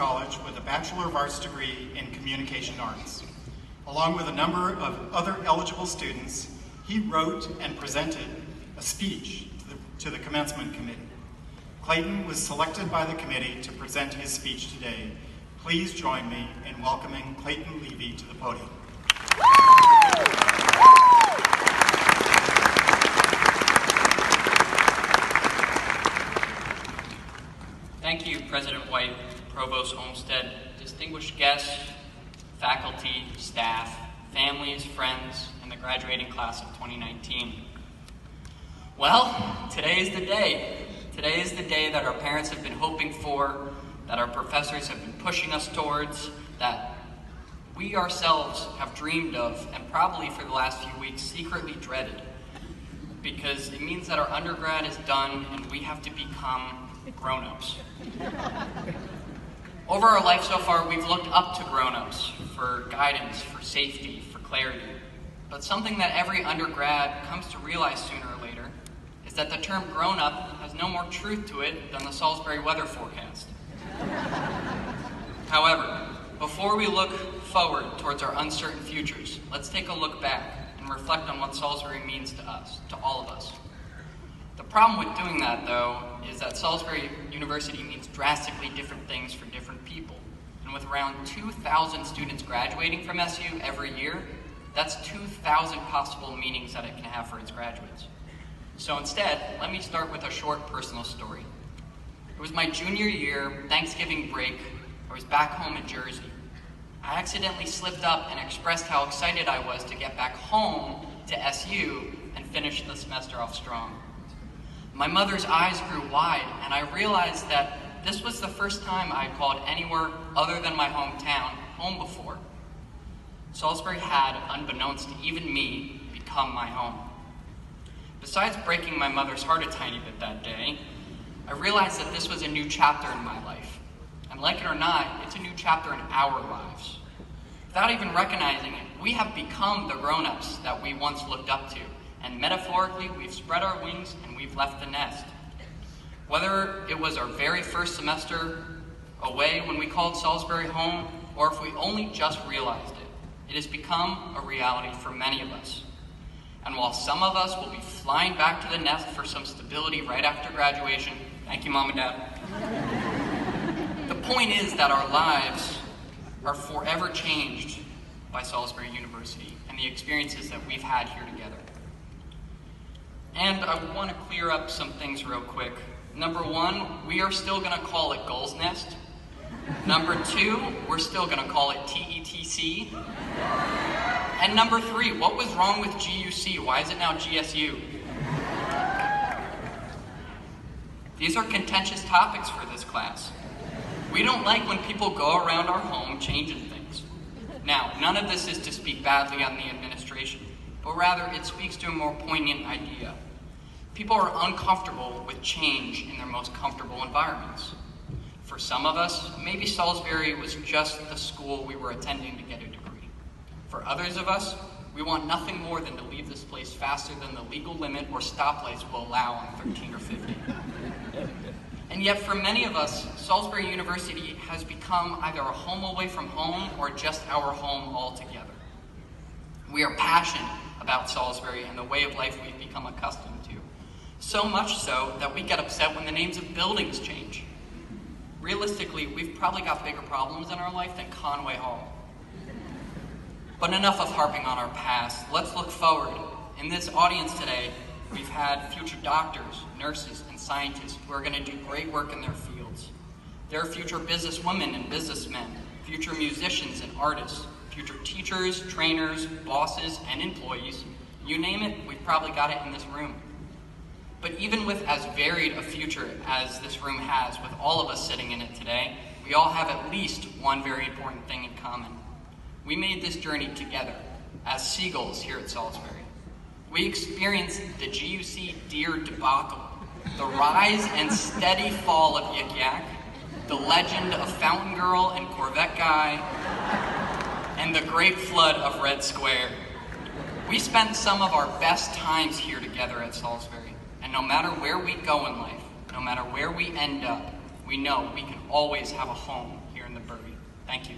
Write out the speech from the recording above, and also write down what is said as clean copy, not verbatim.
college with a Bachelor of Arts degree in Communication Arts. Along with a number of other eligible students, he wrote and presented a speech to the commencement committee. Clayton was selected by the committee to present his speech today. Please join me in welcoming Clayton Levy to the podium. Thank you, President White, Provost Olmsted, distinguished guests, faculty, staff, families, friends, and the graduating class of 2019. Well, today is the day. Today is the day that our parents have been hoping for, that our professors have been pushing us towards, that we ourselves have dreamed of, and probably for the last few weeks secretly dreaded. Because it means that our undergrad is done and we have to become grown-ups. Over our life so far, we've looked up to grown-ups for guidance, for safety, for clarity. But something that every undergrad comes to realize sooner or later is that the term grown-up has no more truth to it than the Salisbury weather forecast. However, before we look forward towards our uncertain futures, let's take a look back and reflect on what Salisbury means to us, to all of us. The problem with doing that, though, is that Salisbury University means drastically different things for different people. And with around 2,000 students graduating from SU every year, that's 2,000 possible meanings that it can have for its graduates. So instead, let me start with a short personal story. It was my junior year, Thanksgiving break. I was back home in Jersey. I accidentally slipped up and expressed how excited I was to get back home to SU and finish the semester off strong. My mother's eyes grew wide, and I realized that this was the first time I had called anywhere other than my hometown home before. Salisbury had, unbeknownst to even me, become my home. Besides breaking my mother's heart a tiny bit that day, I realized that this was a new chapter in my life. And like it or not, it's a new chapter in our lives. Without even recognizing it, we have become the grown-ups that we once looked up to. And metaphorically, we've spread our wings and we've left the nest. Whether it was our very first semester away when we called Salisbury home, or if we only just realized it, it has become a reality for many of us. And while some of us will be flying back to the nest for some stability right after graduation, thank you, Mom and Dad. The point is that our lives are forever changed by Salisbury University and the experiences that we've had here together. And I want to clear up some things real quick. Number one, we are still going to call it Gull's Nest. Number two, we're still going to call it TETC. And number three, what was wrong with GUC? Why is it now GSU? These are contentious topics for this class. We don't like when people go around our home changing things. Now, none of this is to speak badly on the administration, but rather it speaks to a more poignant idea. People are uncomfortable with change in their most comfortable environments. For some of us, maybe Salisbury was just the school we were attending to get a degree. For others of us, we want nothing more than to leave this place faster than the legal limit or stoplights will allow on 13 or 15. And yet for many of us, Salisbury University has become either a home away from home or just our home altogether. We are passionate about Salisbury and the way of life we've become accustomed to. So much so that we get upset when the names of buildings change. Realistically, we've probably got bigger problems in our life than Conway Hall. But enough of harping on our past. Let's look forward. In this audience today, we've had future doctors, nurses, and scientists who are going to do great work in their fields. There are future businesswomen and businessmen, future musicians and artists, future teachers, trainers, bosses, and employees. You name it, we've probably got it in this room. But even with as varied a future as this room has, with all of us sitting in it today, we all have at least one very important thing in common. We made this journey together, as seagulls here at Salisbury. We experienced the GUC deer debacle, the rise and steady fall of Yik Yak, the legend of Fountain Girl and Corvette Guy, and the great flood of Red Square. We spent some of our best times here together at Salisbury, and no matter where we go in life, no matter where we end up, we know we can always have a home here here in the Bury. Thank you.